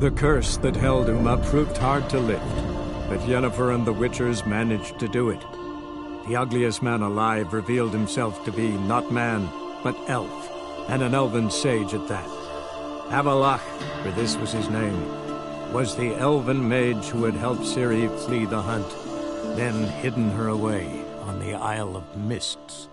The curse that held Uma proved hard to lift, but Yennefer and the Witchers managed to do it. The ugliest man alive revealed himself to be not man, but elf, and an elven sage at that. Avallac'h, for this was his name, was the elven mage who had helped Ciri flee the hunt, then hidden her away on the Isle of Mists.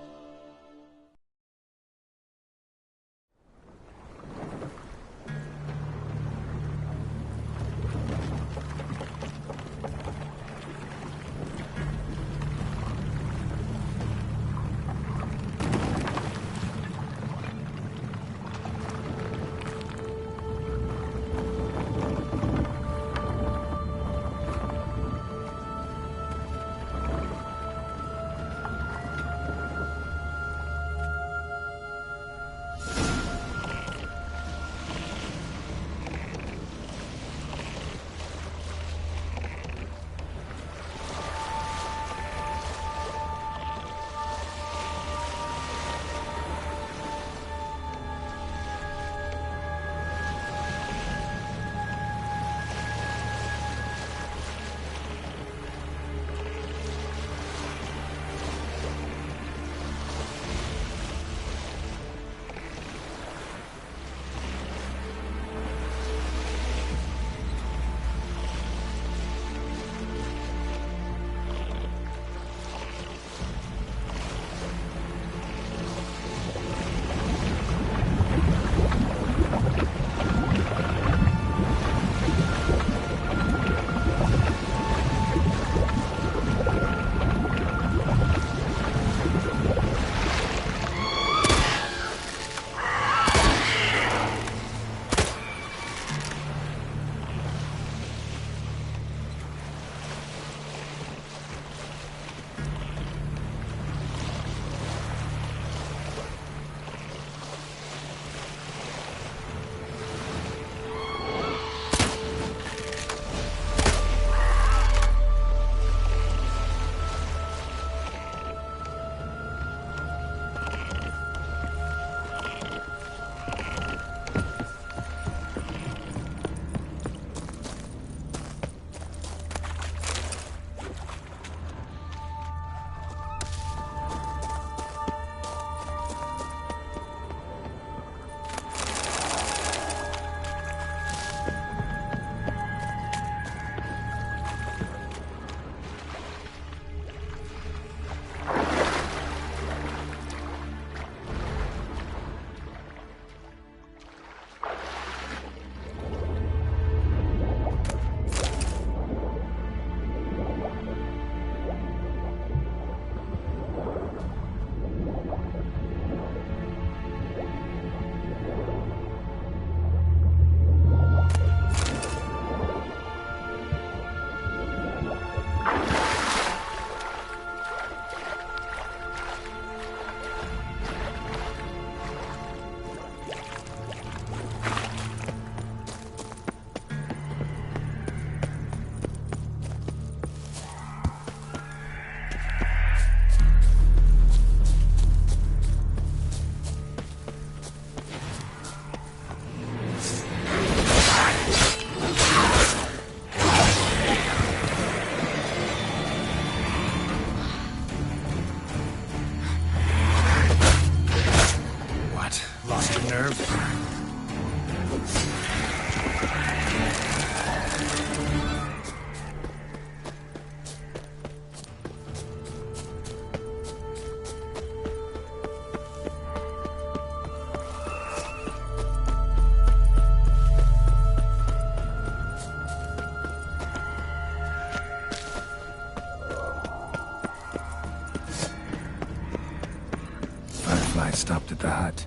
Stopped at the hut.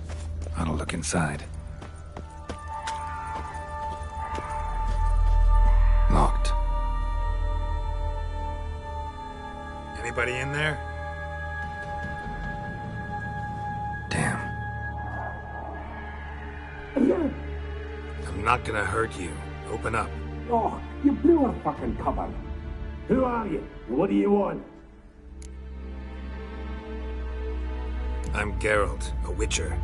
I'll look inside. Locked. Anybody in there? Damn. I'm not gonna hurt you. Open up. Oh, you blew a fucking cover. Who are you? What do you want? I'm Geralt, a Witcher.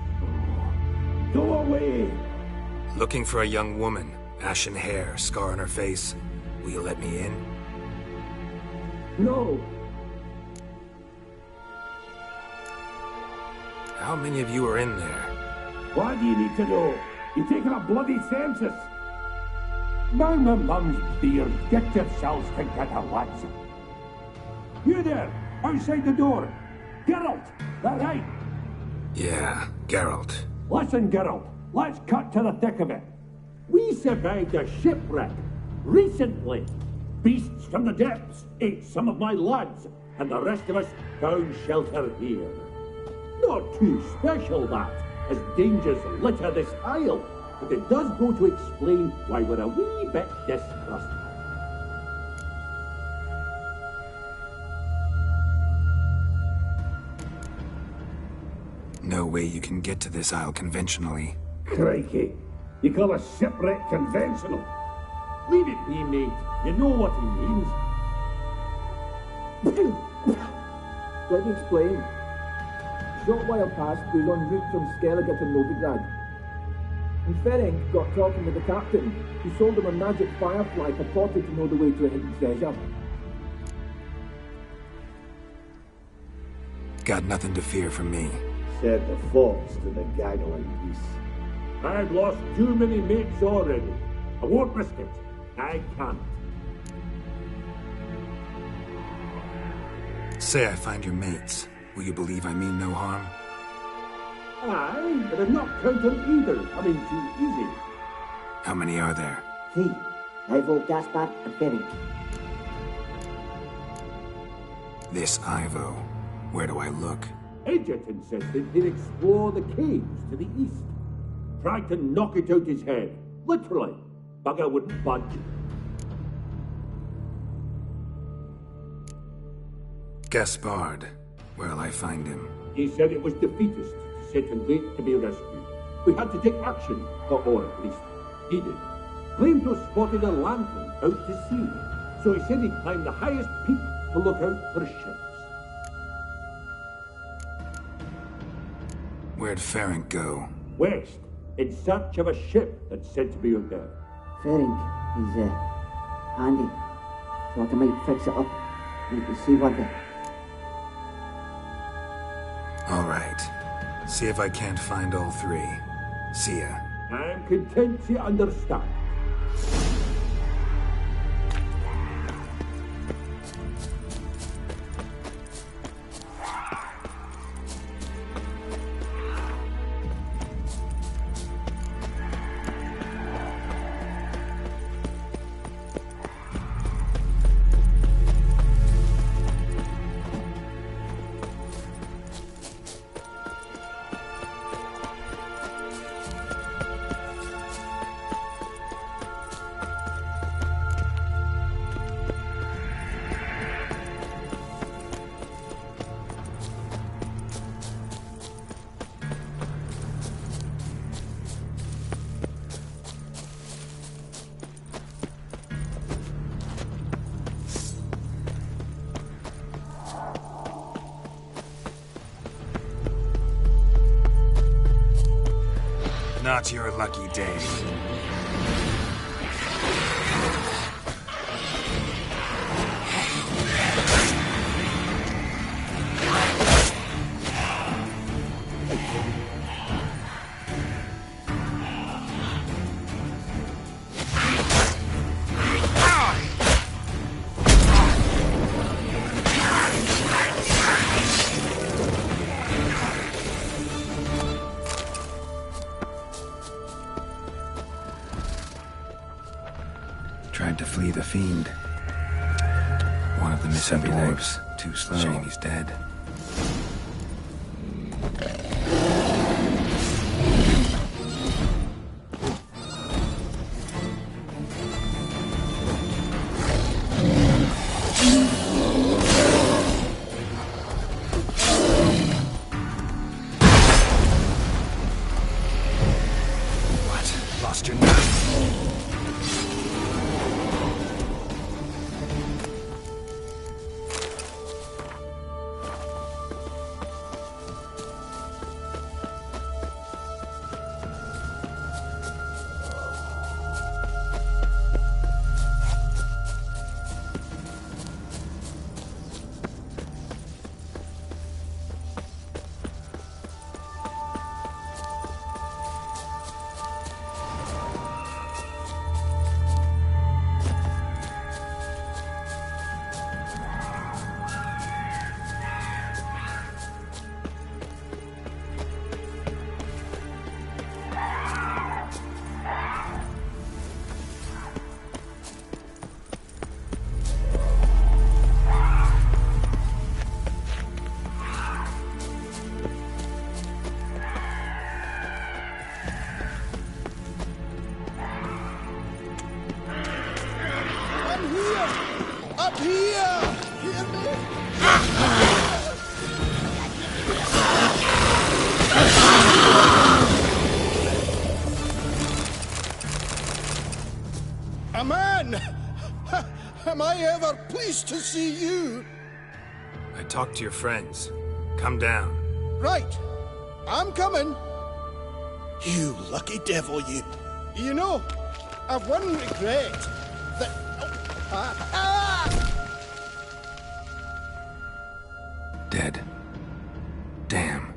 Go away! Looking for a young woman. Ashen hair, scar on her face. Will you let me in? No. How many of you are in there? Why do you need to know? You're taking a bloody census. Now my mum's beard, get yourselves together, lads. You there, outside the door. Geralt, that right? Yeah, Geralt. Listen, Geralt, let's cut to the thick of it. We survived a shipwreck recently. Beasts from the depths ate some of my lads, and the rest of us found shelter here. Not too special, that, as dangers litter this isle, but it does go to explain why we're a wee bit distrustful. No way you can get to this isle conventionally. Crikey, you call a shipwreck conventional? Leave it be, mate. You know what he means. Let me explain. A short while past, we were en route from Skellige to Novigrad. And Ferenc got talking with the captain, who sold him a magic firefly purported to know the way to a hidden treasure. Got nothing to fear from me. Said the fox to the gaggling geese. I've lost too many mates already. I won't risk it. I can't. Say I find your mates. Will you believe I mean no harm? Aye, but I'm not counting either. Coming too easy. How many are there? 3. Ivo, Gaspar, and Ferenc. This Ivo. Where do I look? Edget insisted he'd explore the caves to the east. Tried to knock it out his head. Literally. Bugger wouldn't budge. Gaspard. Where'll I find him? He said it was defeatist, set and wait to be rescued. We had to take action, or at least he did. Claimed to have spotted a lantern out to sea, so he said he'd climb the highest peak to look out for ships. Where'd Ferenc go? West, in search of a ship that's said to be out there. Ferenc, he's handy. Thought I might fix it up. Make the seaworthy. All right. See if I can't find all 3. See ya. I'm content to understand. Not your lucky day. Tried to flee the fiend. One of the missing Several legs. legs. Too slow. Shame he's dead. What? Lost your nerve? Here! Hear me? A man! Am I ever pleased to see you? I talked to your friends. Come down. Right. I'm coming. You lucky devil, you. You know, I've one regret. That... Dead. Damn.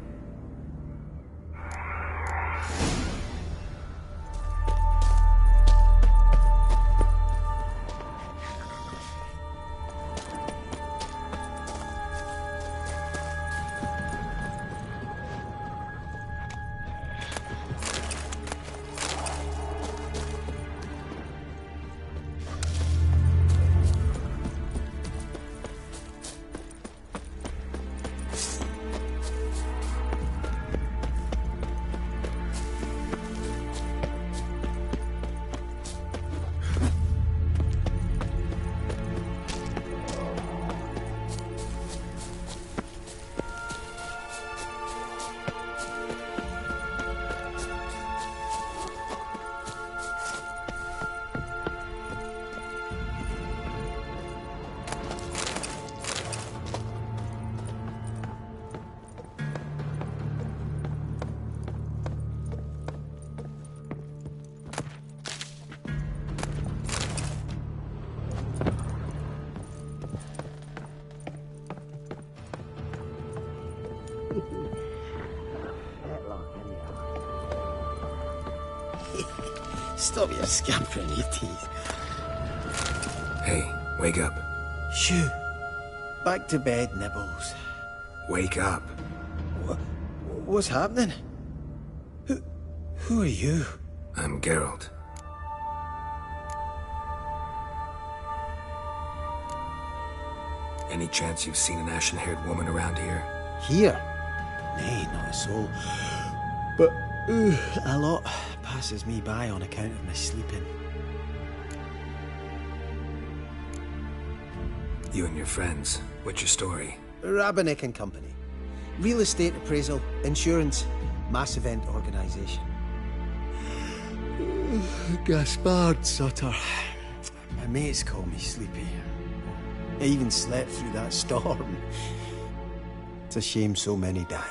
Stop your scampering, you teeth. Hey, wake up. Shoo. Back to bed, Nibbles. Wake up. What's happening? Who are you? I'm Geralt. Any chance you've seen an ashen-haired woman around here? Here? Nay, not a soul. But, a lot passes me by on account of my sleeping. You and your friends, what's your story? Rabenik and Company. Real estate appraisal, insurance, mass event organisation. Gaspard Sutter. My mates call me Sleepy. I even slept through that storm. It's a shame so many died.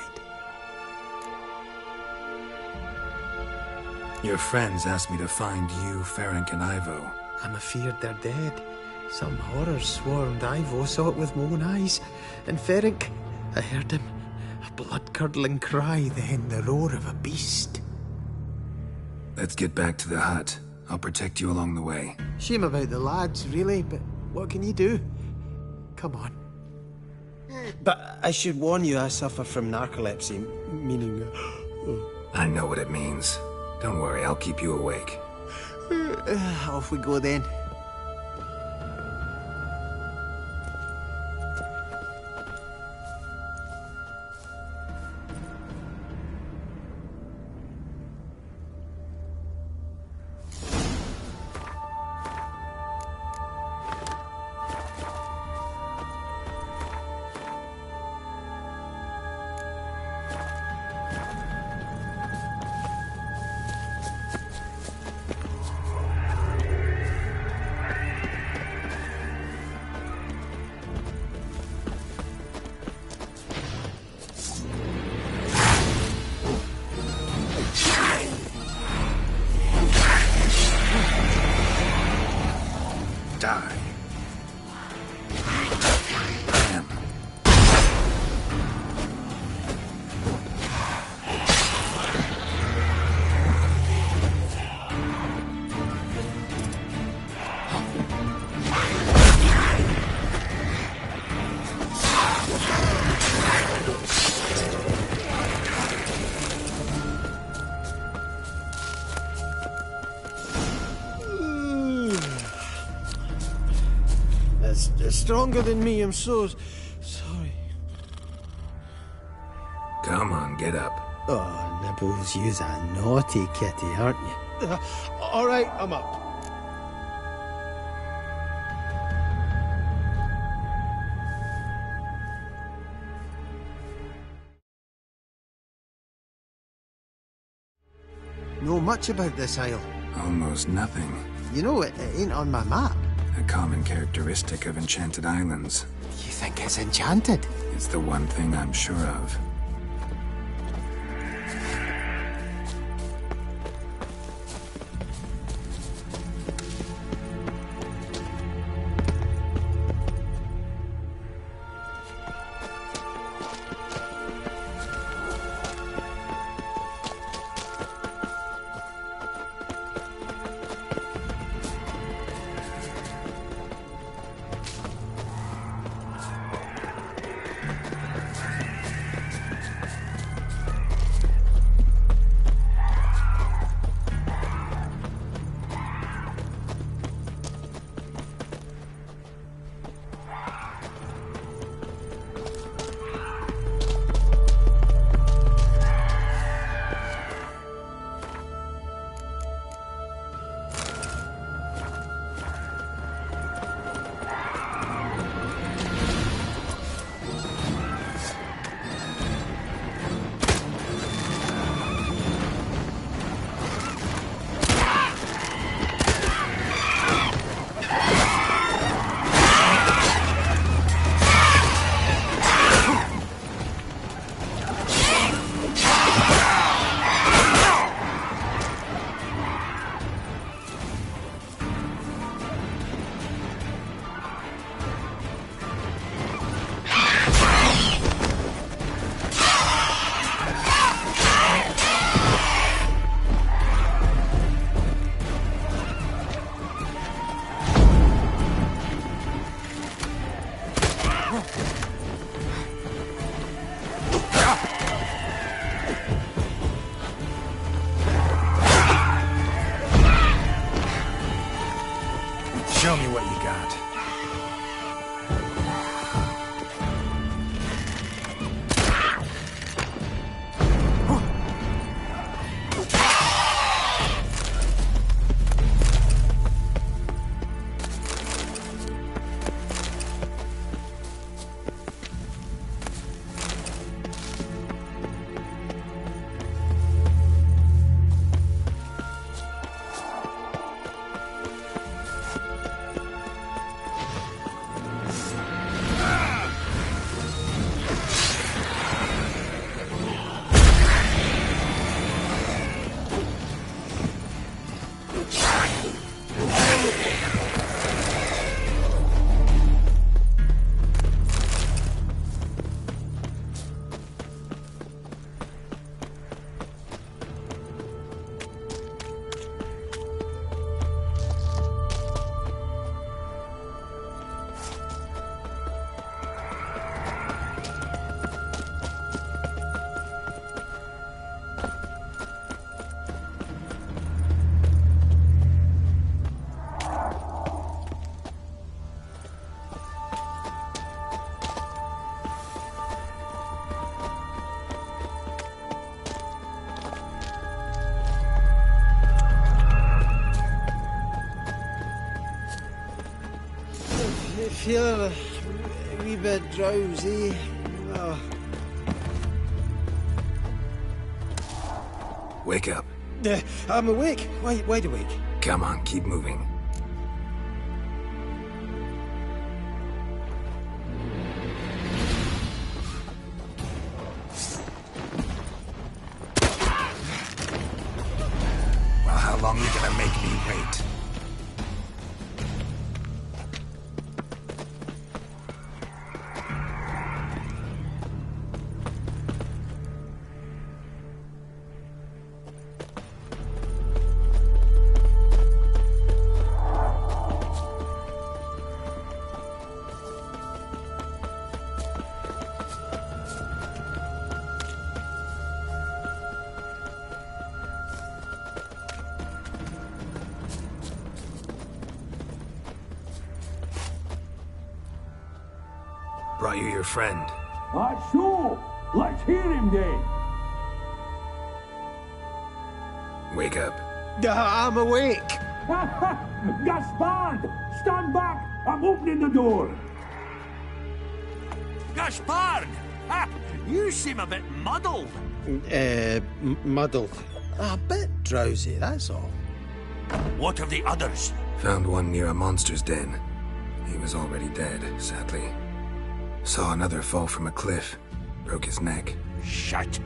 Your friends asked me to find you, Ferenc, and Ivo. I'm afeard they're dead. Some horrors swarmed Ivo, saw it with my own eyes. And Ferenc, I heard him. A blood-curdling cry, then the roar of a beast. Let's get back to the hut. I'll protect you along the way. Shame about the lads, really, but what can you do? Come on. But I should warn you, I suffer from narcolepsy, meaning... I know what it means. Don't worry, I'll keep you awake. Off we go then. Stronger than me, I'm so sorry. Come on, get up. Oh, Nibbles, you's a naughty kitty, aren't you? All right, I'm up. know much about this isle. Almost nothing. You know, it ain't on my map. A common characteristic of enchanted islands. You think it's enchanted? It's the one thing I'm sure of. Show me what you got. Feel a wee bit drowsy. Oh. Wake up. I'm awake. Wide awake. Come on, keep moving. Well, how long are you gonna make me wait? Brought you your friend. Sure. Let's hear him then. Wake up. I'm awake. Gaspard! Stand back! I'm opening the door. Gaspard! Ha! You seem a bit muddled. Muddled. A bit drowsy, that's all. What of the others? Found one near a monster's den. He was already dead, sadly. Saw another fall from a cliff. Broke his neck. Shit.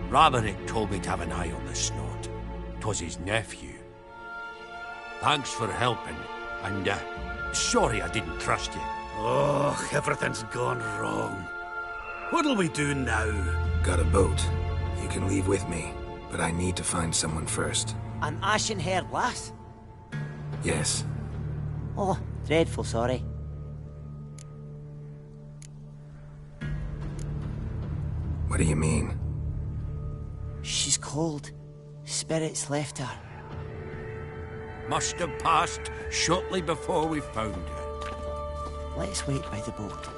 Ramarick told me to have an eye on the snot. 'Twas his nephew. Thanks for helping, and sorry I didn't trust you. Oh, everything's gone wrong. What'll we do now? Got a boat. You can leave with me, but I need to find someone first. An ashen-haired lass? Yes. Oh, dreadful sorry. What do you mean? She's cold. Spirits left her. Must have passed shortly before we found her. Let's wait by the boat.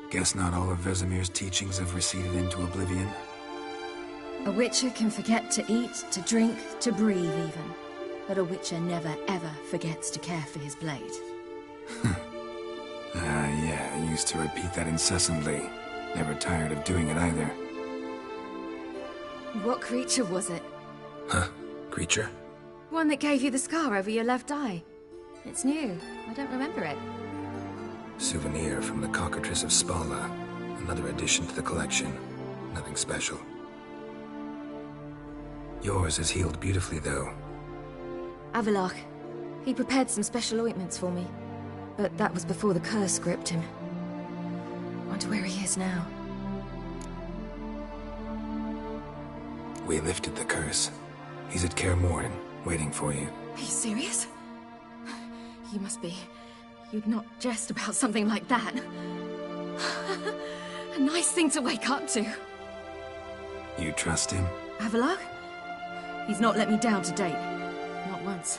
Guess not all of Vesemir's teachings have receded into oblivion. A Witcher can forget to eat, to drink, to breathe even. But a Witcher never ever forgets to care for his blade. Yeah, I used to repeat that incessantly. Never tired of doing it either. What creature was it? Huh? Creature? One that gave you the scar over your left eye. It's new. I don't remember it. Souvenir from the Cockatrice of Spala. Another addition to the collection. Nothing special. Yours is healed beautifully, though. Avallac'h. He prepared some special ointments for me. But that was before the curse gripped him. Wonder where he is now. We lifted the curse. He's at Kaer Morhen, waiting for you. Are you serious? You must be. You'd not jest about something like that. A nice thing to wake up to. You trust him? Avallac'h? He's not let me down to date. Not once.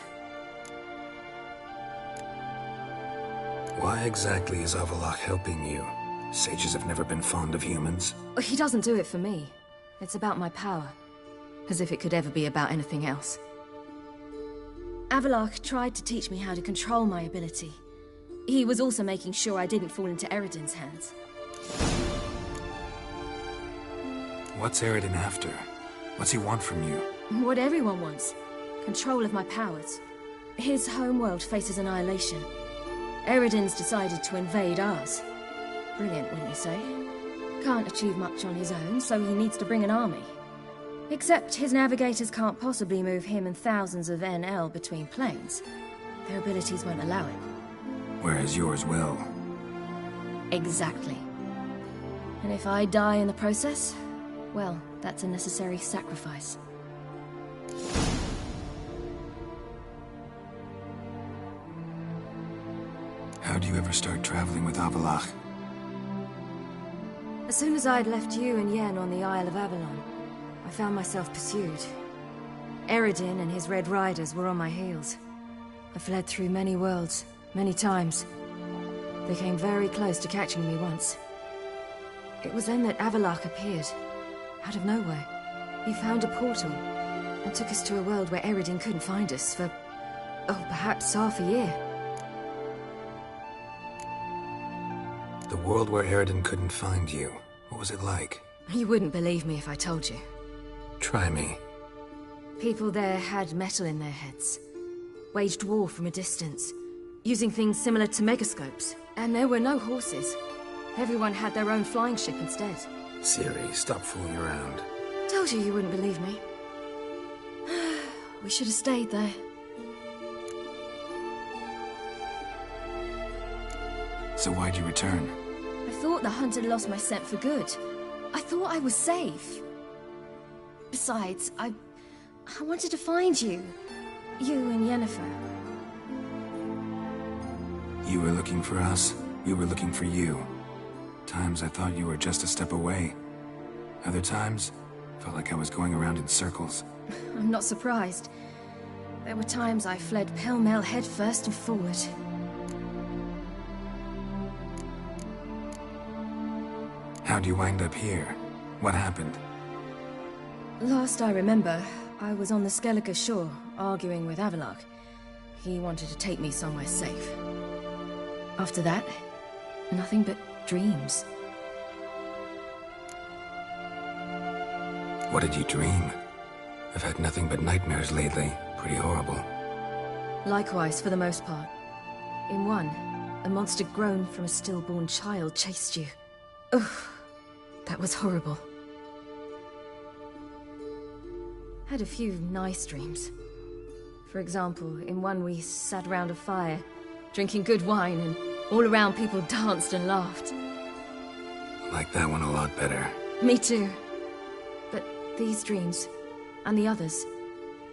Why exactly is Avallac'h helping you? Sages have never been fond of humans. He doesn't do it for me. It's about my power. As if it could ever be about anything else. Avallac'h tried to teach me how to control my ability. He was also making sure I didn't fall into Eredin's hands. What's Eredin after? What's he want from you? What everyone wants. Control of my powers. His homeworld faces annihilation. Eredin's decided to invade ours. Brilliant, wouldn't you say? Can't achieve much on his own, so he needs to bring an army. Except his navigators can't possibly move him and thousands of NL between planes. Their abilities won't allow it. Whereas yours will. Exactly. And if I die in the process, well, that's a necessary sacrifice. How'd you ever start traveling with Avallac'h? As soon as I'd left you and Yen on the Isle of Avalon, I found myself pursued. Eredin and his Red Riders were on my heels. I fled through many worlds, many times. They came very close to catching me once. It was then that Avallac'h appeared, out of nowhere. He found a portal, and took us to a world where Eredin couldn't find us for, oh, perhaps half a year. The world where Eredin couldn't find you. What was it like? You wouldn't believe me if I told you. Try me. People there had metal in their heads. Waged war from a distance, using things similar to megascopes. And there were no horses. Everyone had their own flying ship instead. Ciri, stop fooling around. Told you wouldn't believe me. We should have stayed there. So why'd you return? I thought the hunt had lost my scent for good. I thought I was safe. Besides, I wanted to find you. You and Yennefer. You were looking for us. We were looking for you. Times I thought you were just a step away. Other times, felt like I was going around in circles. I'm not surprised. There were times I fled pell-mell head first and forward. How'd you wind up here? What happened? Last I remember, I was on the Skellige shore, arguing with Avallac'h. He wanted to take me somewhere safe. After that, nothing but dreams. What did you dream? I've had nothing but nightmares lately. Pretty horrible. Likewise, for the most part. In one, a monster grown from a stillborn child chased you. Ugh, that was horrible. Had a few nice dreams. For example, in one we sat around a fire, drinking good wine, and all around people danced and laughed. I like that one a lot better. Me too. But these dreams, and the others,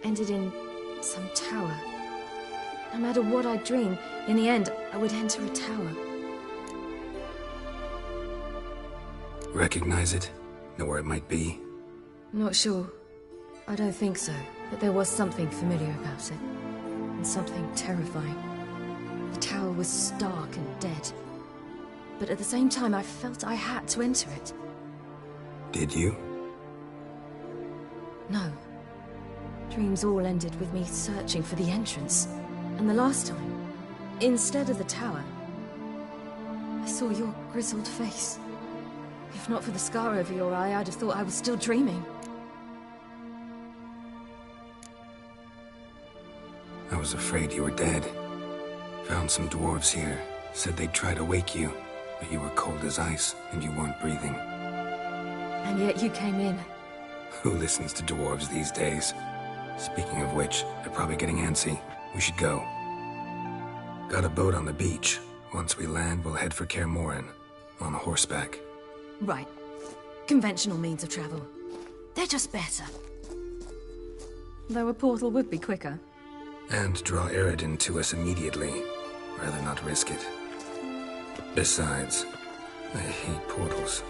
ended in some tower. No matter what I dream, in the end, I would enter a tower. Recognize it? Know where it might be? Not sure. I don't think so, but there was something familiar about it. And something terrifying. The tower was stark and dead. But at the same time, I felt I had to enter it. Did you? No. Dreams all ended with me searching for the entrance. And the last time, instead of the tower, I saw your grizzled face. If not for the scar over your eye, I'd have thought I was still dreaming. I was afraid you were dead. Found some dwarves here. Said they'd try to wake you, but you were cold as ice and you weren't breathing. And yet you came in. Who listens to dwarves these days? Speaking of which, they're probably getting antsy. We should go. Got a boat on the beach. Once we land, we'll head for Kaer Morhen. On horseback. Right. Conventional means of travel. They're just better. Though a portal would be quicker. And draw Eredin to us immediately. Rather not risk it. Besides, I hate portals.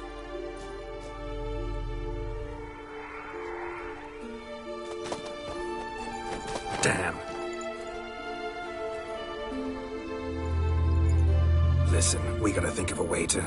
Damn. Listen, we gotta think of a way to...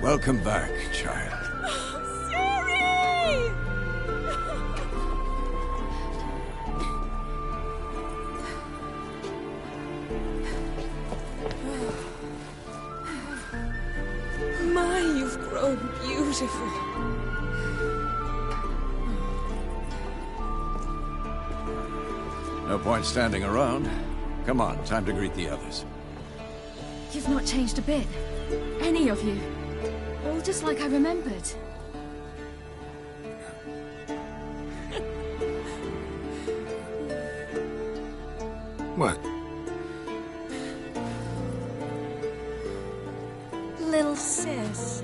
Welcome back, child. Sherry! My, you've grown beautiful. No point standing around. Come on, time to greet the others. You've not changed a bit. Any of you. All just like I remembered. What? Little sis.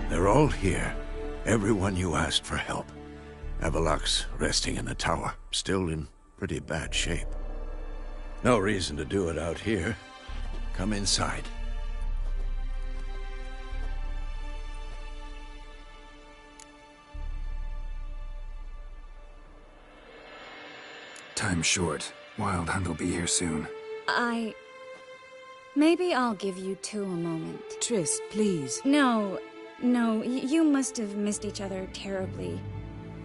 They're all here. Everyone you asked for help. Avallac'h's resting in the tower, still in pretty bad shape. No reason to do it out here. Come inside. Time's short. Wild Hunt will be here soon. Maybe I'll give you two a moment. Triss, please. No, you must have missed each other terribly.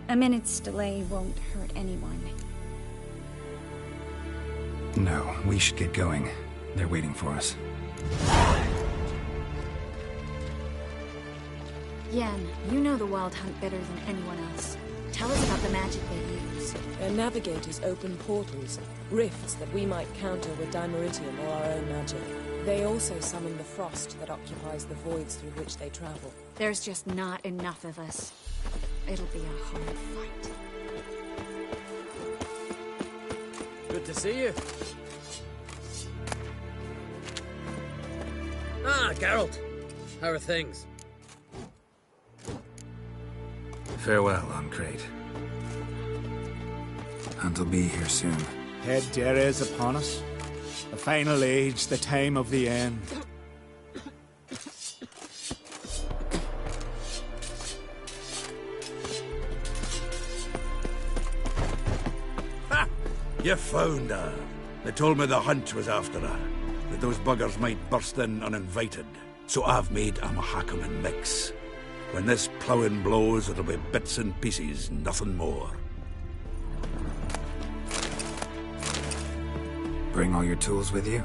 A minute's delay won't hurt anyone. No, we should get going. They're waiting for us. Yen, you know the Wild Hunt better than anyone else. Tell us about the magic they use. Their navigators open portals, rifts that we might counter with Dimeritium or our own magic. They also summon the frost that occupies the voids through which they travel. There's just not enough of us. It'll be a hard fight. Good to see you. Ah, Geralt. How are things? Farewell, Uncrate. Hunt will be here soon. Head Derez upon us. The final age, the time of the end. Ha! You found her. They told me the Hunt was after her, that those buggers might burst in uninvited. So I've made a Mahakaman mix. When this ploughing blows, it'll be bits and pieces, nothing more. Bring all your tools with you?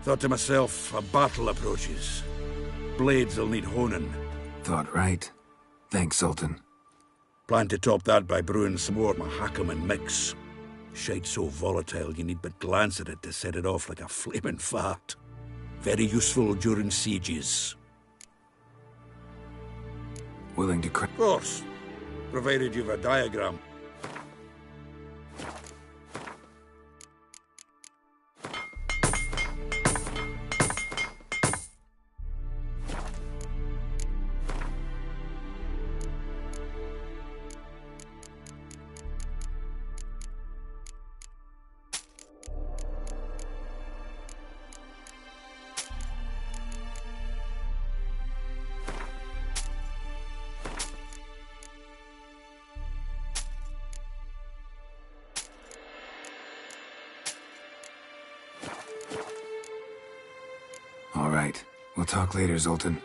Thought to myself, a battle approaches. Blades will need honing. Thought right. Thanks, Sultan. Plan to top that by brewing some more Mahakaman mix. Shite so volatile you need but glance at it to set it off like a flaming fart. Very useful during sieges. Willing to Of course, provided you've a diagram. All right. We'll talk later, Zoltan.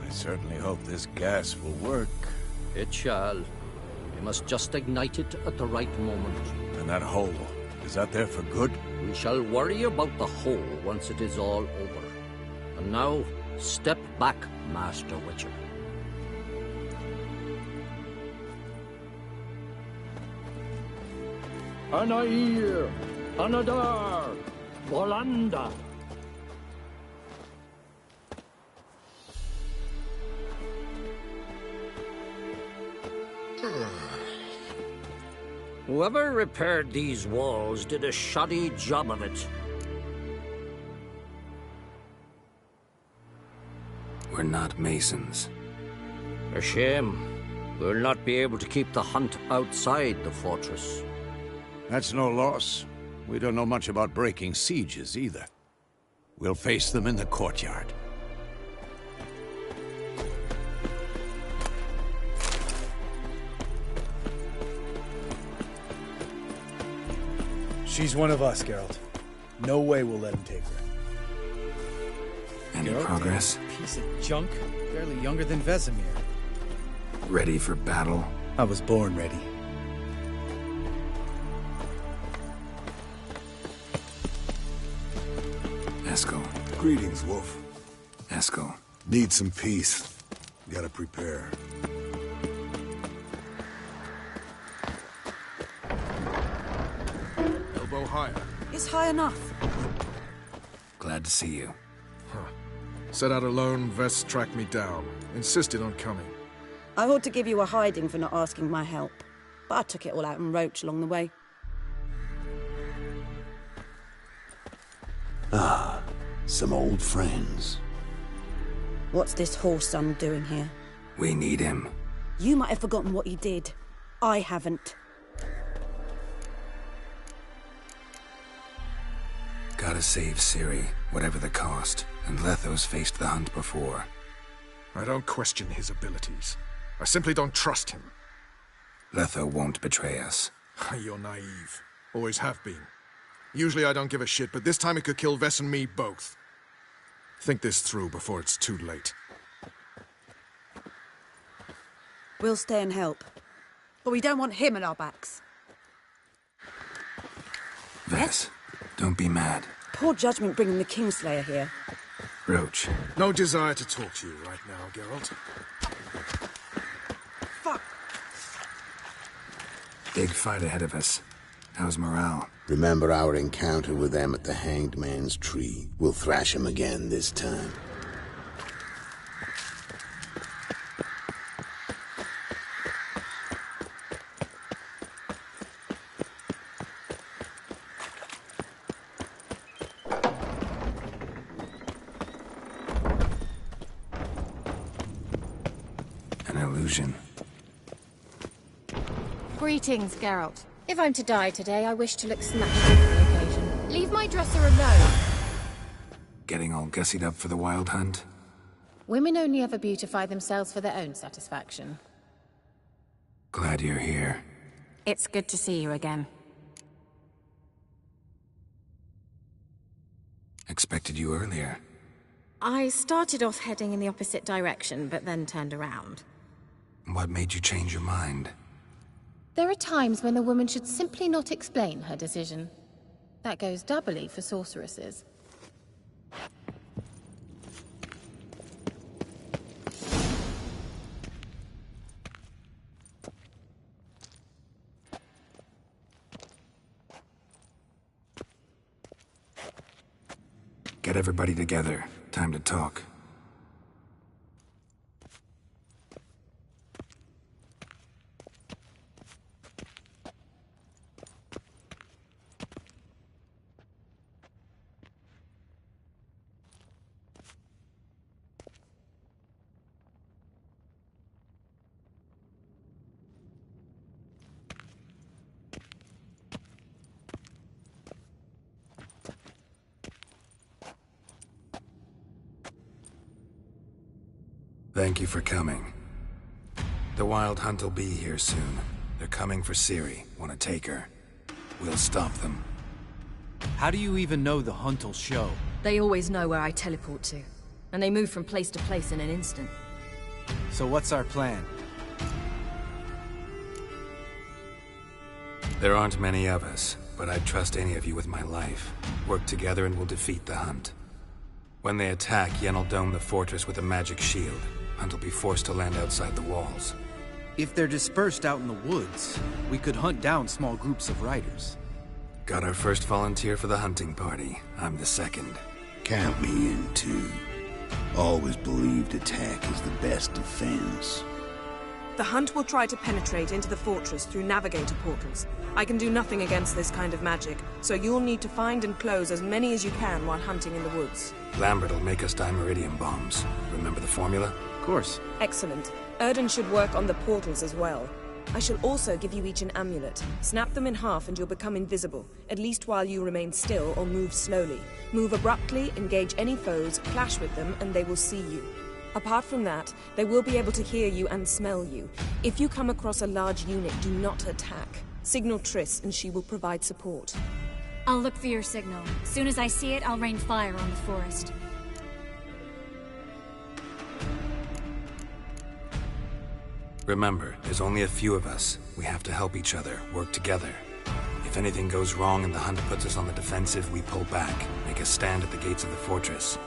I certainly hope this gas will work. It shall. We must just ignite it at the right moment. And that hole, is that there for good? We shall worry about the hole once it is all over. And now, step back, Master Witcher. Anair, Anadar, Bolanda. Whoever repaired these walls did a shoddy job of it. We're not masons. A shame. We'll not be able to keep the Hunt outside the fortress. That's no loss. We don't know much about breaking sieges either. We'll face them in the courtyard. She's one of us, Geralt. No way we'll let him take her. Any progress? Piece of junk. Barely younger than Vesemir. Ready for battle? I was born ready. Eskel. Greetings, Wolf. Eskel. Need some peace. Gotta prepare. Elbow higher. It's high enough. Glad to see you. Set out alone, Vess tracked me down. Insisted on coming. I ought to give you a hiding for not asking my help, but I took it all out in Roach along the way. Ah, some old friends. What's this horse son doing here? We need him. You might have forgotten what he did. I haven't. Gotta save Ciri, whatever the cost. And Letho's faced the hunt before. I don't question his abilities. I simply don't trust him. Letho won't betray us. You're naive. Always have been. Usually I don't give a shit, but this time it could kill Vess and me both. Think this through before it's too late. We'll stay and help. But we don't want him at our backs. Vess, don't be mad. Poor judgment bringing the Kingslayer here. Roach. No desire to talk to you right now, Geralt. Fuck! Big fight ahead of us. How's morale? Remember our encounter with them at the Hanged Man's Tree. We'll thrash him again this time. An illusion. Greetings, Geralt. If I'm to die today, I wish to look snatched for the occasion. Leave my dresser alone. Getting all gussied up for the Wild Hunt? Women only ever beautify themselves for their own satisfaction. Glad you're here. It's good to see you again. Expected you earlier. I started off heading in the opposite direction, but then turned around. What made you change your mind? There are times when a woman should simply not explain her decision. That goes doubly for sorceresses. Get everybody together. Time to talk. Thank you for coming. The Wild Hunt will be here soon. They're coming for Ciri. Want to take her. We'll stop them. How do you even know the Hunt will show? They always know where I teleport to. And they move from place to place in an instant. So what's our plan? There aren't many of us, but I'd trust any of you with my life. Work together and we'll defeat the Hunt. When they attack, Yen will dome the fortress with a magic shield. Hunt will be forced to land outside the walls. If they're dispersed out in the woods, we could hunt down small groups of riders. Got our first volunteer for the hunting party. I'm the second. Count me in, too. Always believed attack is the best defense. The Hunt will try to penetrate into the fortress through navigator portals. I can do nothing against this kind of magic, so you'll need to find and close as many as you can while hunting in the woods. Lambert will make us dimeridium bombs. Remember the formula? Of course. Excellent. Erden should work on the portals as well. I shall also give you each an amulet. Snap them in half and you'll become invisible, at least while you remain still or move slowly. Move abruptly, engage any foes, clash with them, and they will see you. Apart from that, they will be able to hear you and smell you. If you come across a large unit, do not attack. Signal Triss and she will provide support. I'll look for your signal. Soon as I see it, I'll rain fire on the forest. Remember, there's only a few of us. We have to help each other, work together. If anything goes wrong and the hunt puts us on the defensive, we pull back, make a stand at the gates of the fortress.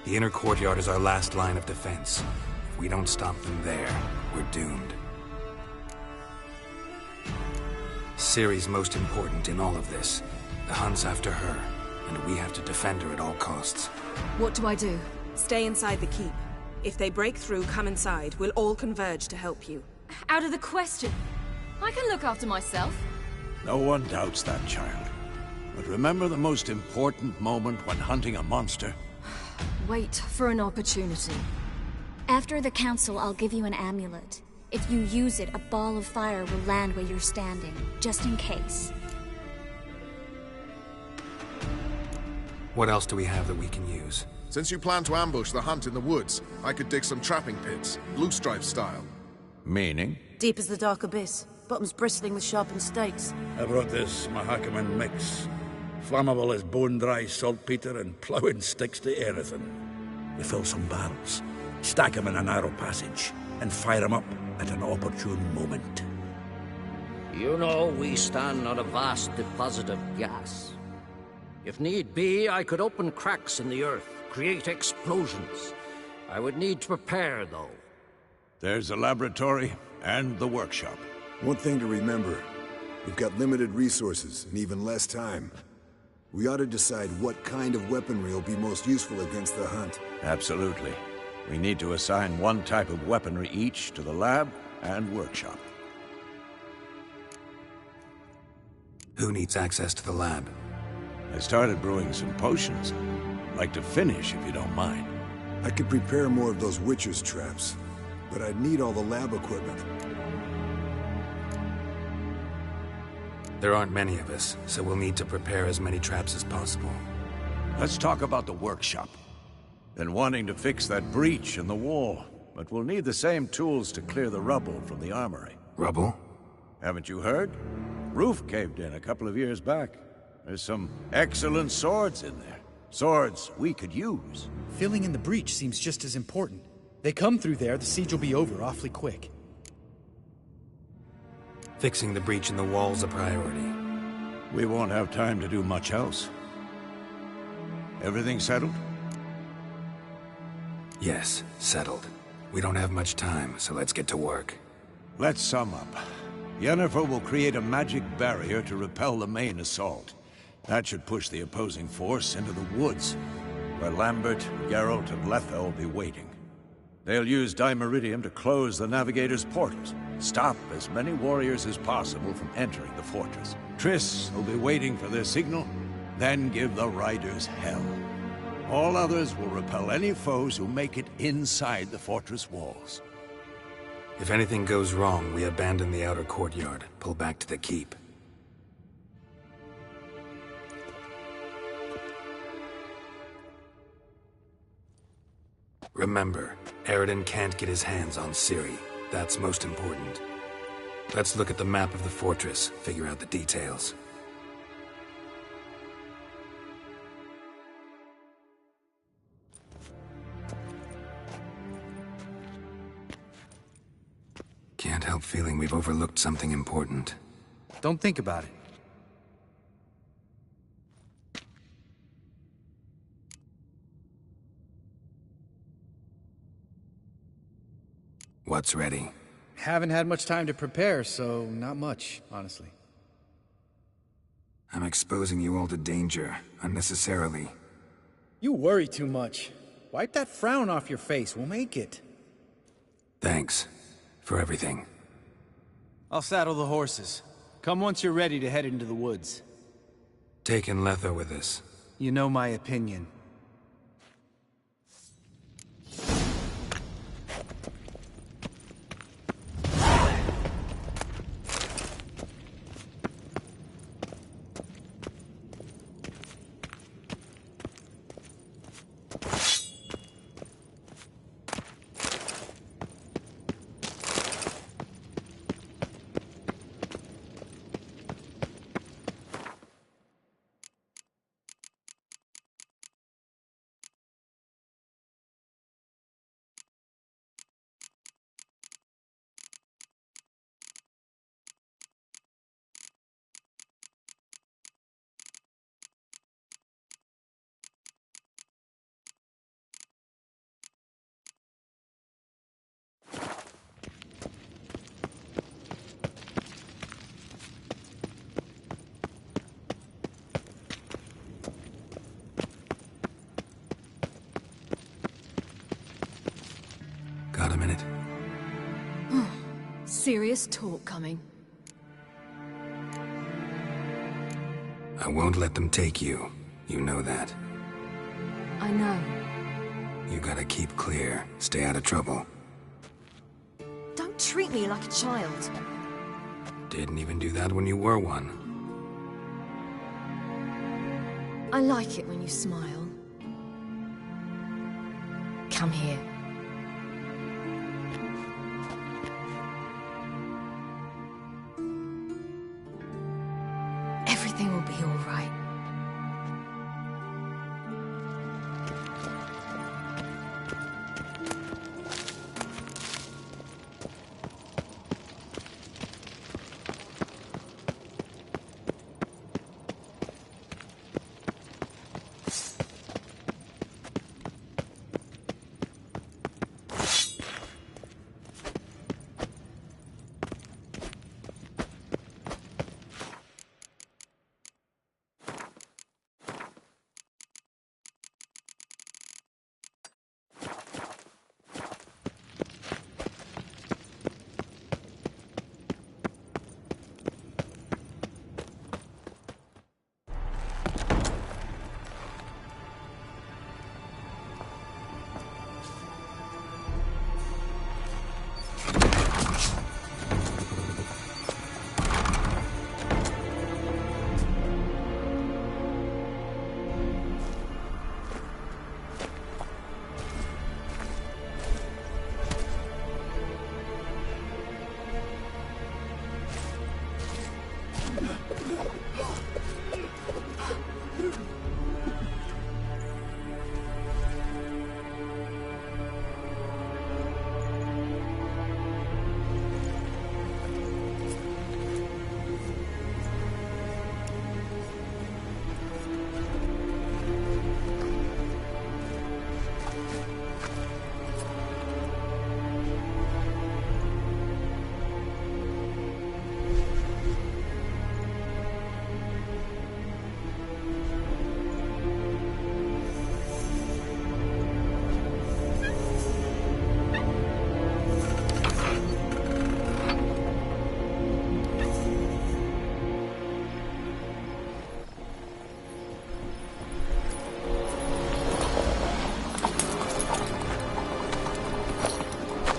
The inner courtyard is our last line of defense. If we don't stop them there, we're doomed. Ciri's most important in all of this. The hunt's after her, and we have to defend her at all costs. What do I do? Stay inside the keep. If they break through, come inside. We'll all converge to help you. Out of the question. I can look after myself. No one doubts that, child. But remember the most important moment when hunting a monster? Wait for an opportunity. After the council, I'll give you an amulet. If you use it, a ball of fire will land where you're standing, just in case. What else do we have that we can use? Since you plan to ambush the hunt in the woods, I could dig some trapping pits, Blue Stripe style. Meaning? Deep as the dark abyss, bottoms bristling with sharpened stakes. I brought this Mahakaman mix. Flammable as bone-dry saltpeter and ploughing sticks to anything. We fill some barrels, stack them in a narrow passage, and fire them up at an opportune moment. You know, we stand on a vast deposit of gas. If need be, I could open cracks in the earth, create explosions. I would need to prepare, though. There's a laboratory and the workshop. One thing to remember, we've got limited resources and even less time. We ought to decide what kind of weaponry will be most useful against the hunt. Absolutely. We need to assign one type of weaponry each to the lab and workshop. Who needs access to the lab? I started brewing some potions. I'd like to finish, if you don't mind. I could prepare more of those Witcher's traps, but I'd need all the lab equipment. There aren't many of us, so we'll need to prepare as many traps as possible. Let's talk about the workshop. Been wanting to fix that breach in the wall, but we'll need the same tools to clear the rubble from the armory. Rubble? Haven't you heard? Roof caved in a couple of years back. There's some excellent swords in there. Swords we could use. Filling in the breach seems just as important. They come through there, the siege will be over awfully quick. Fixing the breach in the wall's a priority. We won't have time to do much else. Everything settled? Yes, settled. We don't have much time, so let's get to work. Let's sum up. Yennefer will create a magic barrier to repel the main assault. That should push the opposing force into the woods, where Lambert, Geralt, and Letha will be waiting. They'll use Dimeridium to close the Navigator's portals, stop as many warriors as possible from entering the fortress. Triss will be waiting for their signal, then give the riders hell. All others will repel any foes who make it inside the fortress walls. If anything goes wrong, we abandon the outer courtyard, pull back to the keep. Remember, Eredin can't get his hands on Ciri. That's most important. Let's look at the map of the fortress, figure out the details. Can't help feeling we've overlooked something important. Don't think about it. What's ready? Haven't had much time to prepare, so not much, honestly. I'm exposing you all to danger, unnecessarily. You worry too much. Wipe that frown off your face, we'll make it. Thanks. For everything. I'll saddle the horses. Come once you're ready to head into the woods. Taking Letha with us. You know my opinion. serious talk coming. I won't let them take you. You know that. I know. You gotta keep clear. Stay out of trouble. Don't treat me like a child. Didn't even do that when you were one. I like it when you smile. Come here. Everything will be all right.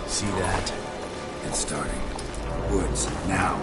See that? It's starting. Woods, now.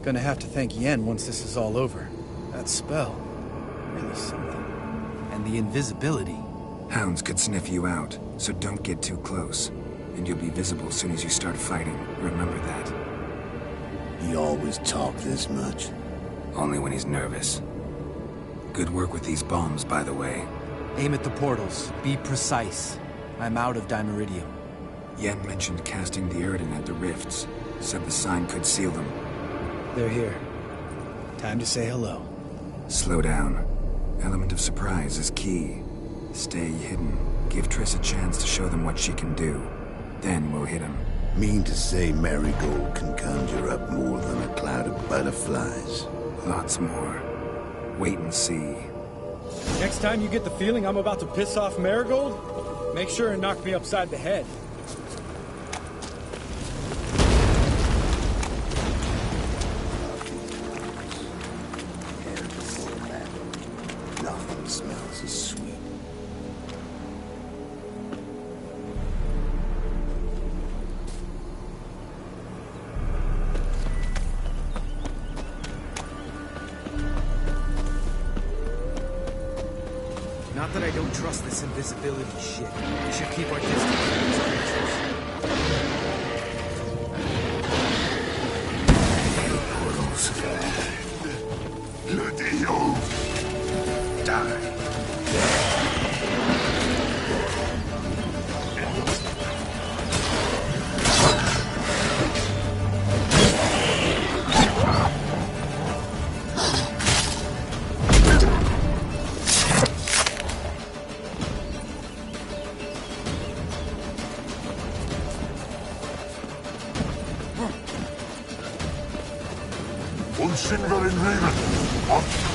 Gonna have to thank Yen once this is all over. That spell, really something. And the invisibility. Hounds could sniff you out, so don't get too close. And you'll be visible as soon as you start fighting. Remember that. He always talk this much? Only when he's nervous. Good work with these bombs, by the way. Aim at the portals. Be precise. I'm out of Dimeridium. Yen mentioned casting the Eridan at the rifts. Said the sign could seal them. They're here. Time to say hello. Slow down. Element of surprise is key. Stay hidden. Give Triss a chance to show them what she can do. Then we'll hit him. Mean to say Marigold can conjure up more than a cloud of butterflies? Lots more. Wait and see. Next time you get the feeling I'm about to piss off Marigold, make sure and knock me upside the head. Nothing smells as sweet. Not that I don't trust this invisibility shit. We should keep our distance from these creatures. Portals. Let you die.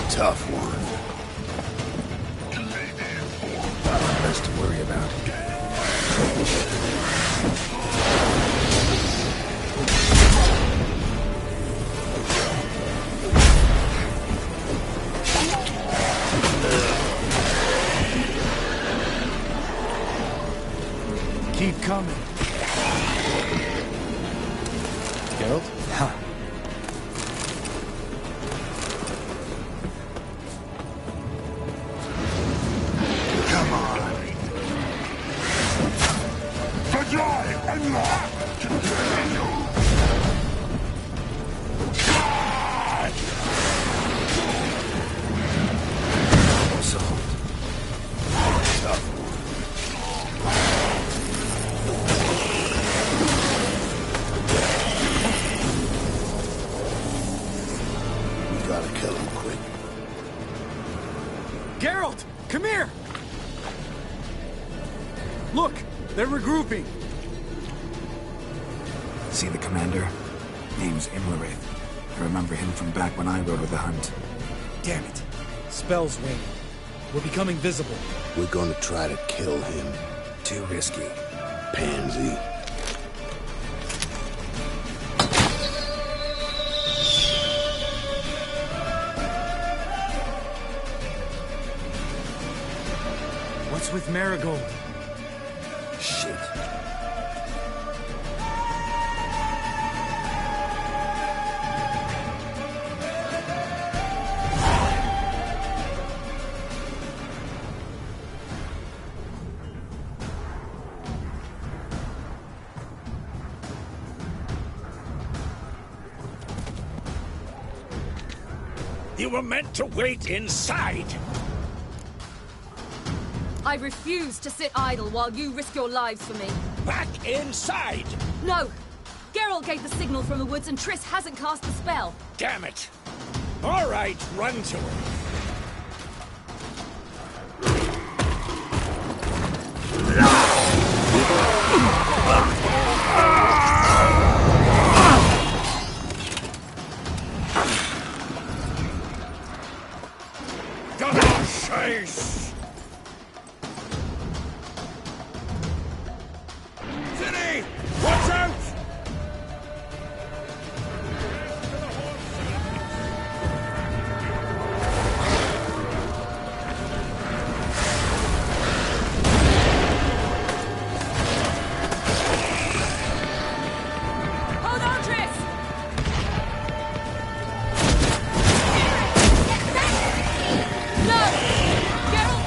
Tough one. Less to worry about. Keep coming. Geralt? Huh. Geralt, come here! Look, they're regrouping. See the commander? Name's Imlerith. I remember him from back when I rode with the Hunt. Damn it. Spell's waning. We're becoming visible. We're gonna try to kill him. Too risky. Pansy. What's with Marigold? Shit. You were meant to wait inside! I refuse to sit idle while you risk your lives for me. Back inside! No! Geralt gave the signal from the woods and Triss hasn't cast the spell. Damn it! All right, run to her. Chase! City! Watch out! Hold on, Triss! No! Geralt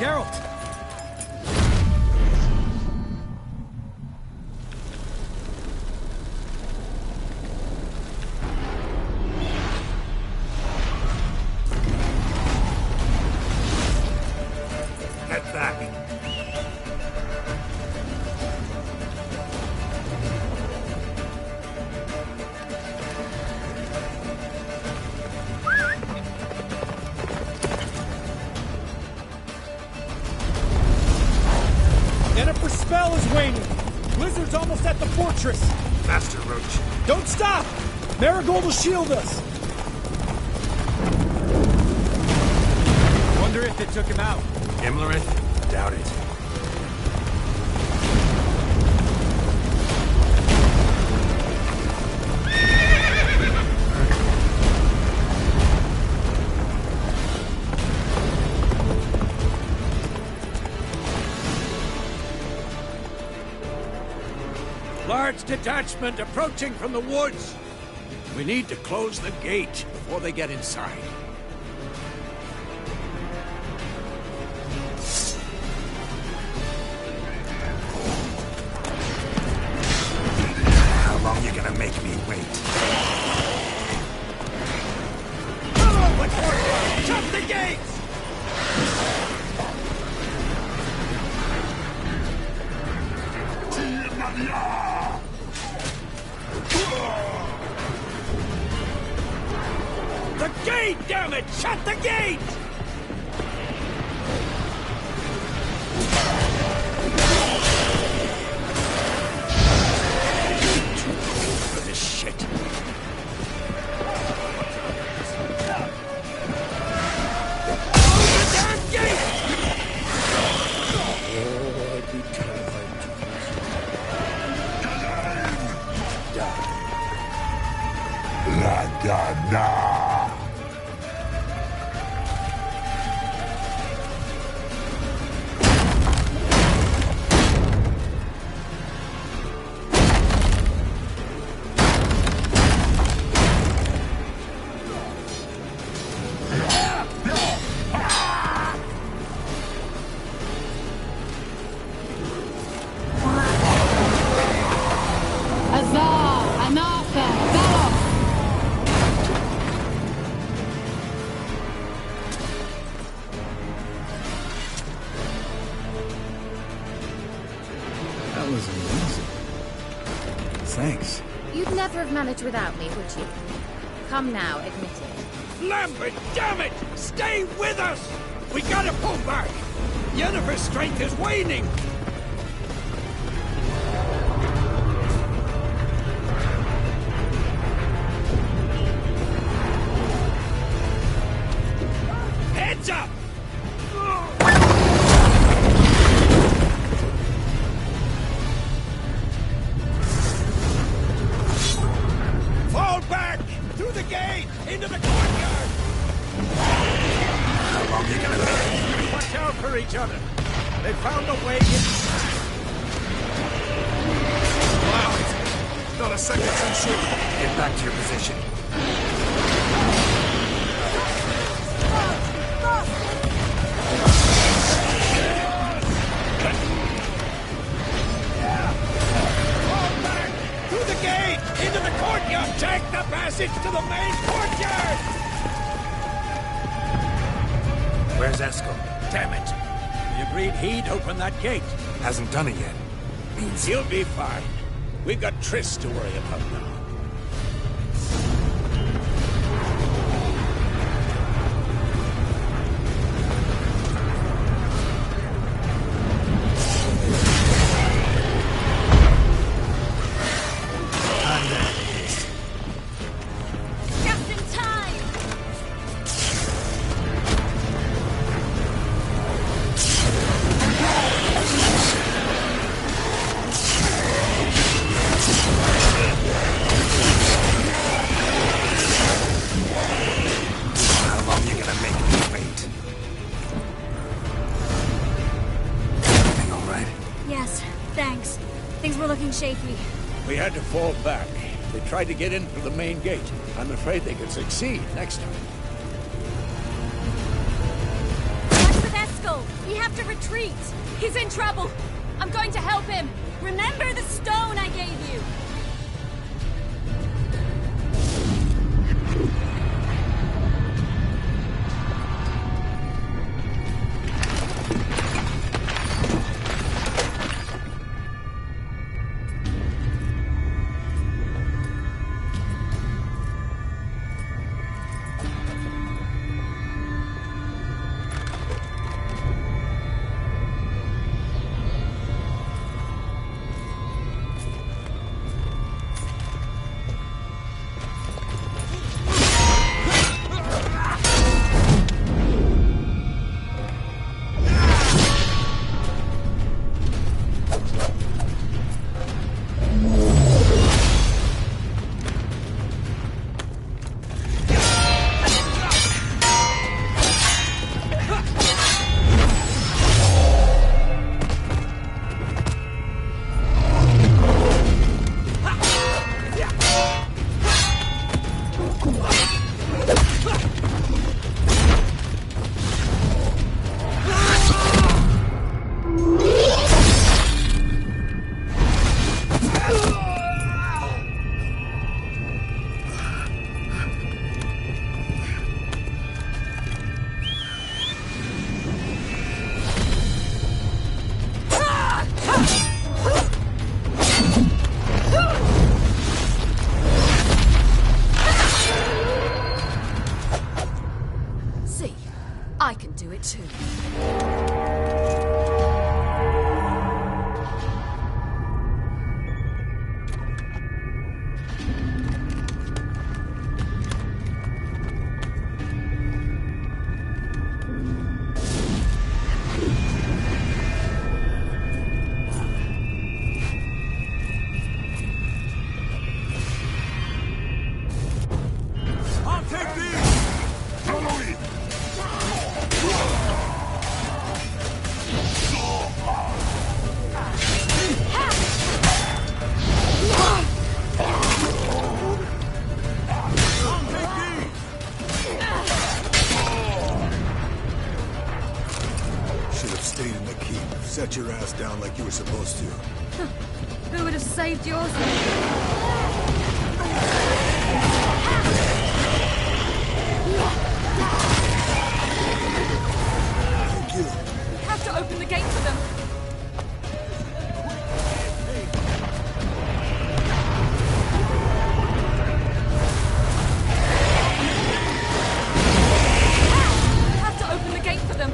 Geralt! Get back! Yennefer's spell is waning! Blizzard's almost at the fortress! Master Roach. Don't stop! Marigold will shield us! Wonder if it took him out. Imlerith? Doubt it. Large detachment approaching from the woods. We need to close the gate before they get inside. How long you gonna make me wait? Shut the gates! The gate, damn it! Shut the gate! Too late for this shit. That was amazing. Thanks. You'd never have managed without me, would you? Come now, admit it. Lambert, damn it! Stay with us! We gotta pull back! Yennefer's strength is waning! Heads up! Fall back! Through the gate! Into the courtyard! How long you gonna make? Watch out for each other! They found a way in... Wow, not a second since shooting. Get back to your position. Through the gate! Into the courtyard! Take the passage to the main courtyard! Where's Eskel? Damn it! We agreed he'd open that gate. Hasn't done it yet. Means he'll be fine. We've got Triss to worry about now. Just in time! How long you gonna make me wait? Everything all right? Yes, thanks. Things were looking shaky. We had to fall back. They tried to get in through the main gate. I'm afraid they could succeed next time. What's with Eskel? Nurgle! We have to retreat! He's in trouble! I'm going to help him! Remember the stone I gave you! I can do it too. Set your ass down like you were supposed to. Who would have saved yours? Thank you. We have to open the gate for them. We have to open the gate for them.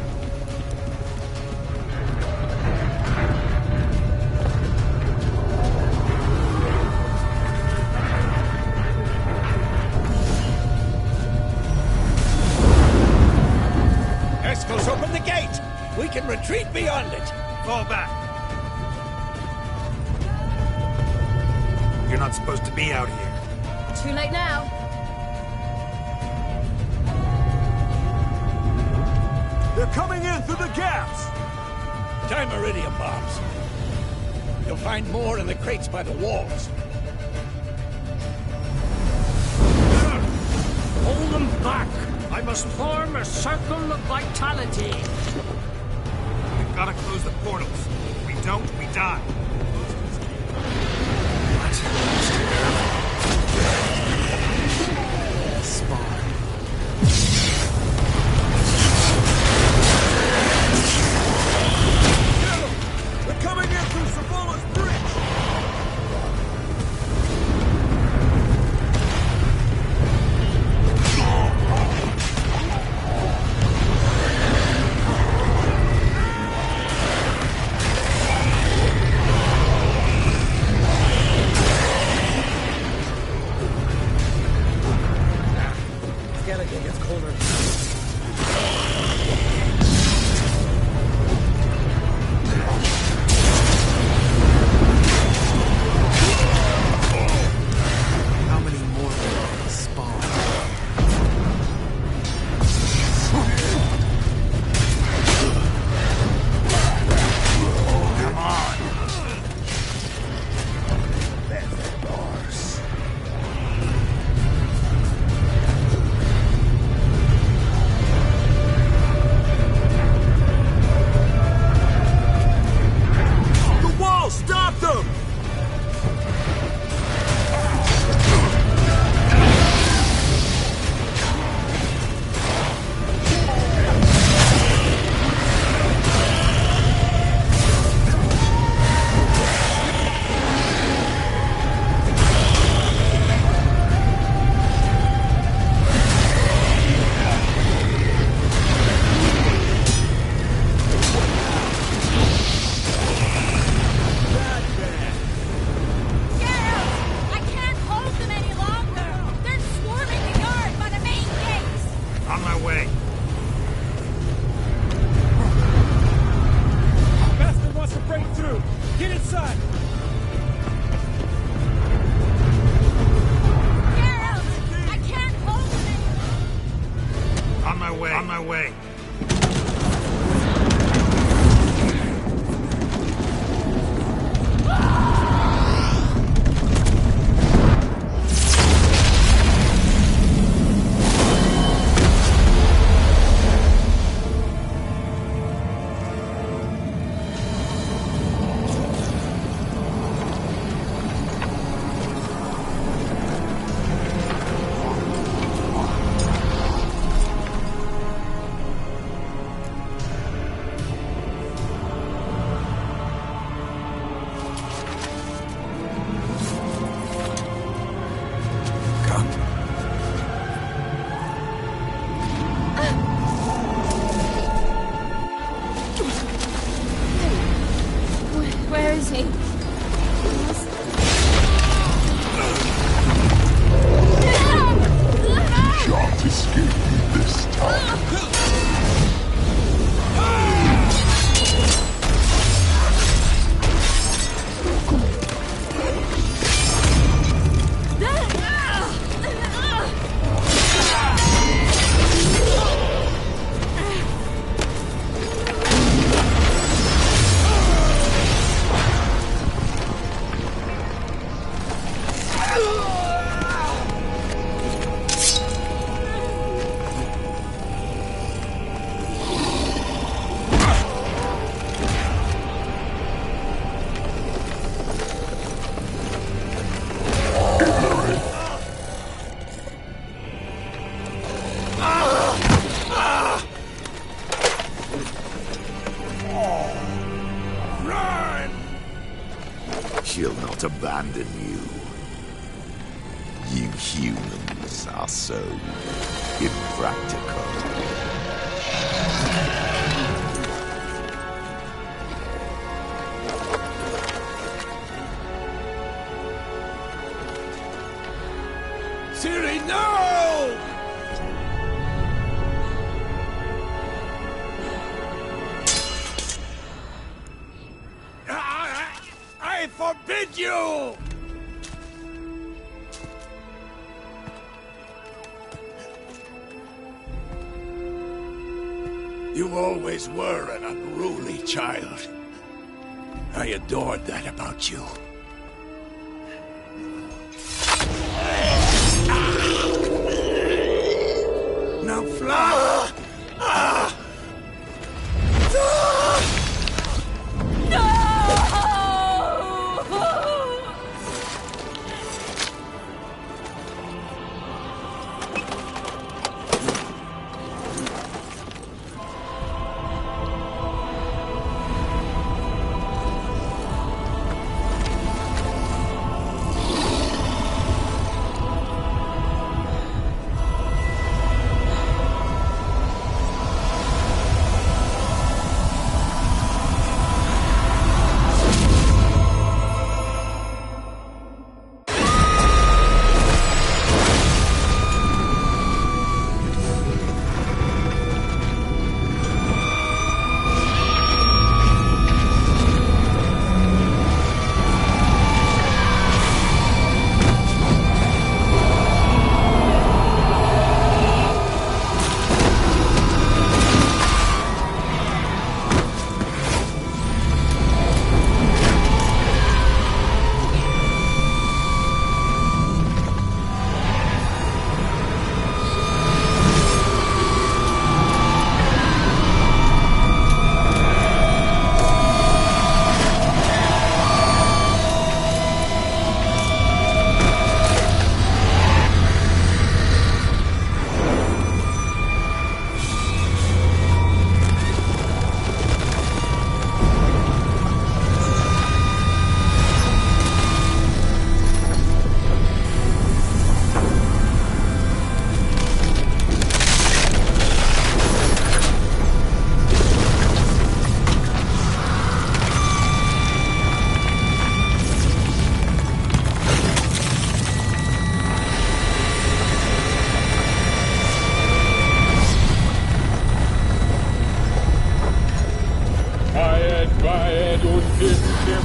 Open the gate! We can retreat beyond it! Fall back. You're not supposed to be out here. Too late now. They're coming in through the gaps! Time iridium bombs. You'll find more in the crates by the walls. Hold them back! I must form a circle of vitality. We've got to close the portals. If we don't, we die. What? Spawn. They're coming in through Savola's bridge! side! I can't hold it! On my way, on my way. Where is he? Shan't escape me this time. She'll not abandon you. You humans are so impractical. Ciri, no! I forbid you! You always were an unruly child. I adored that about you. Now fly!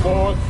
forth.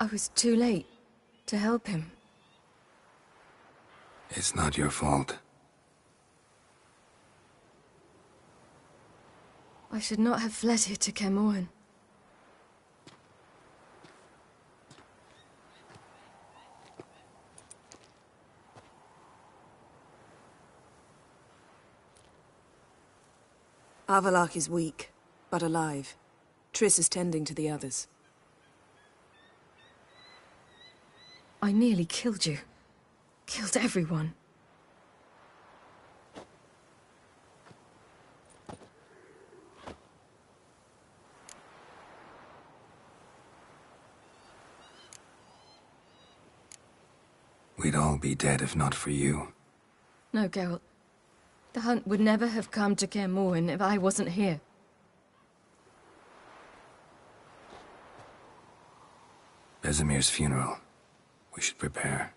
I was too late to help him. It's not your fault. I should not have fled here to Kaer Morhen. Avallac'h is weak, but alive. Triss is tending to the others. I nearly killed you. Killed everyone. We'd all be dead if not for you. No, Geralt. The hunt would never have come to Kaer Morhen if I wasn't here. Vesemir's funeral. We should prepare.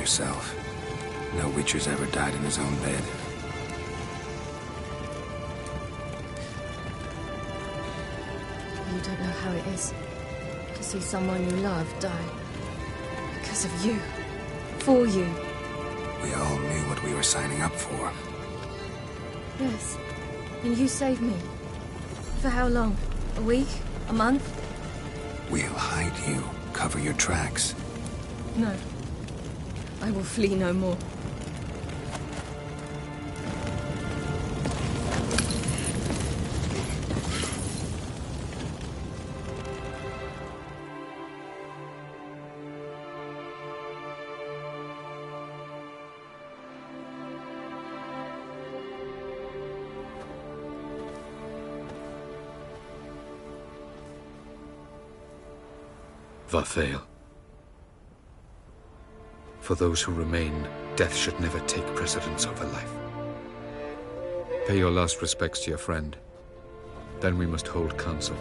yourself. No Witcher's ever died in his own bed. You don't know how it is to see someone you love die. Because of you. For you. We all knew what we were signing up for. Yes. And you saved me. For how long? A week? A month? We'll hide you. Cover your tracks. No. I will flee no more. Vathael. For those who remain, death should never take precedence over life. Pay your last respects to your friend. Then we must hold council.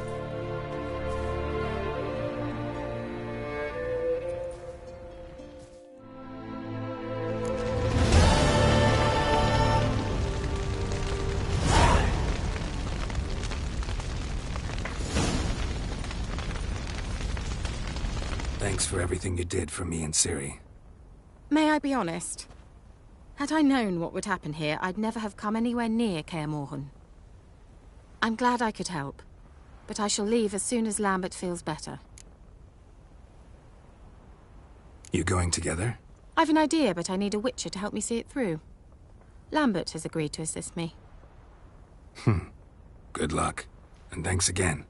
Thanks for everything you did for me and Ciri. May I be honest? Had I known what would happen here, I'd never have come anywhere near Kaer Morhen. I'm glad I could help, but I shall leave as soon as Lambert feels better. You going together? I've an idea, but I need a Witcher to help me see it through. Lambert has agreed to assist me. Good luck, and thanks again.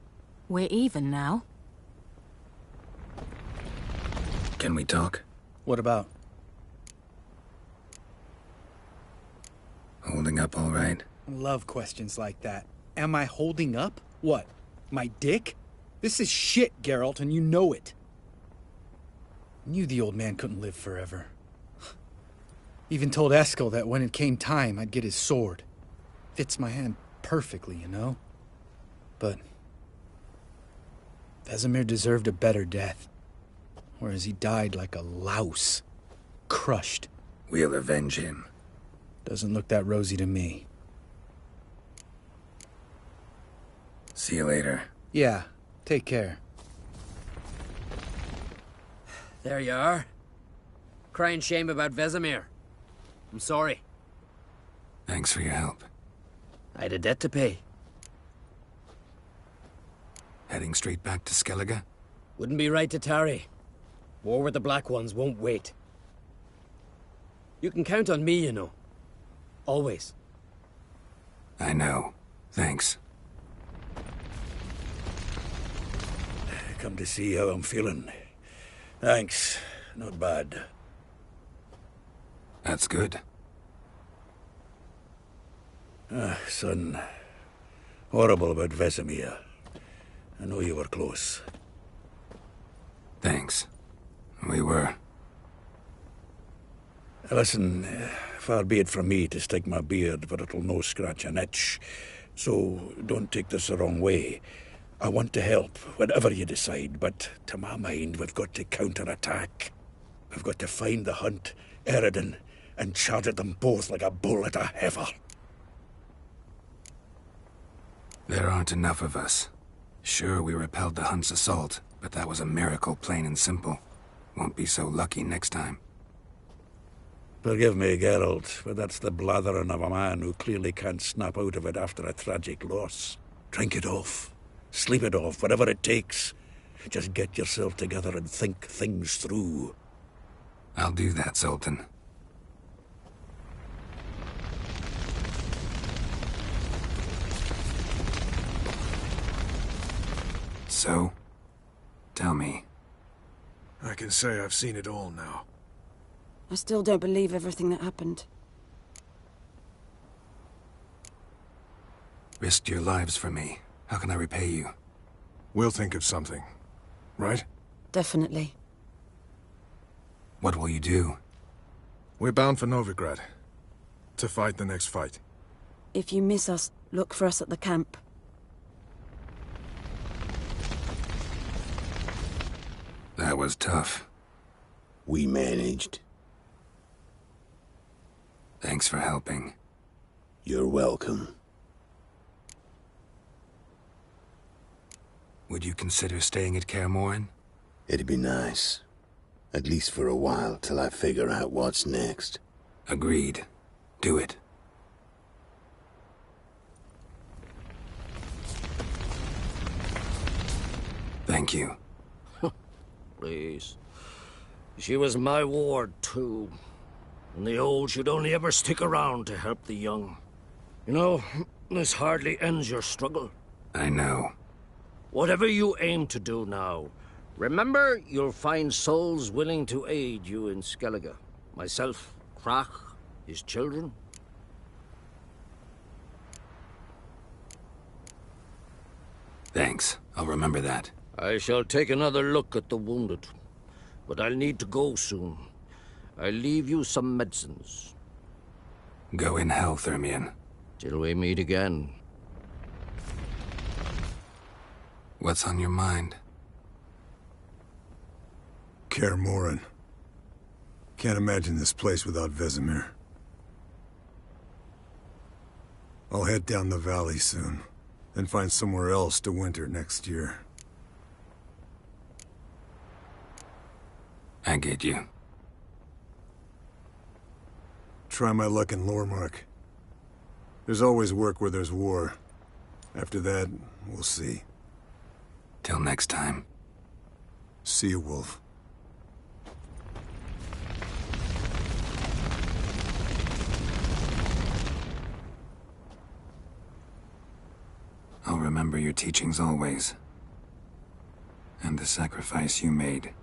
We're even now. Can we talk? What about? Holding up all right? Love questions like that. Am I holding up? What? My dick? This is shit, Geralt, and you know it. Knew the old man couldn't live forever. Even told Eskel that when it came time, I'd get his sword. Fits my hand perfectly, you know? But Vesemir deserved a better death. Whereas he died like a louse. Crushed. We'll avenge him. Doesn't look that rosy to me. See you later. Yeah, take care. There you are. Crying shame about Vesemir. I'm sorry. Thanks for your help. I had a debt to pay. Heading straight back to Skellige? Wouldn't be right to tarry. War with the Black Ones won't wait. You can count on me, you know. Always. I know. Thanks. Come to see how I'm feeling. Thanks. Not bad. That's good. Son. Horrible about Vesemir. I know you were close. Thanks. We were. Listen, far be it from me to stick my beard, but it'll no scratch an itch. So don't take this the wrong way. I want to help, whatever you decide, but to my mind, we've got to counterattack. We've got to find the Hunt, Eredin, and charge at them both like a bull at a heifer. There aren't enough of us. Sure, we repelled the Hunt's assault, but that was a miracle, plain and simple. Won't be so lucky next time. Forgive me, Geralt, but that's the blathering of a man who clearly can't snap out of it after a tragic loss. Drink it off. Sleep it off, whatever it takes. Just get yourself together and think things through. I'll do that, Sultan. So, tell me. I can say I've seen it all now. I still don't believe everything that happened. Risked your lives for me. How can I repay you? We'll think of something. Right? Definitely. What will you do? We're bound for Novigrad. To fight the next fight. If you miss us, look for us at the camp. That was tough. We managed. Thanks for helping. You're welcome. Would you consider staying at Kaer Morhen? It'd be nice. At least for a while, till I figure out what's next. Agreed. Do it. Thank you. Please. She was my ward, too. And the old should only ever stick around to help the young. You know, this hardly ends your struggle. I know. Whatever you aim to do now, remember you'll find souls willing to aid you in Skellige. Myself, Crach, his children. Thanks. I'll remember that. I shall take another look at the wounded. But I'll need to go soon. I'll leave you some medicines. Go in hell, Thermion. Till we meet again. What's on your mind? Kaer Morhen. Can't imagine this place without Vesemir. I'll head down the valley soon, then find somewhere else to winter next year. I get you. Try my luck in Lormark. There's always work where there's war. After that, we'll see. Till next time. See you, Wolf. I'll remember your teachings always. And the sacrifice you made.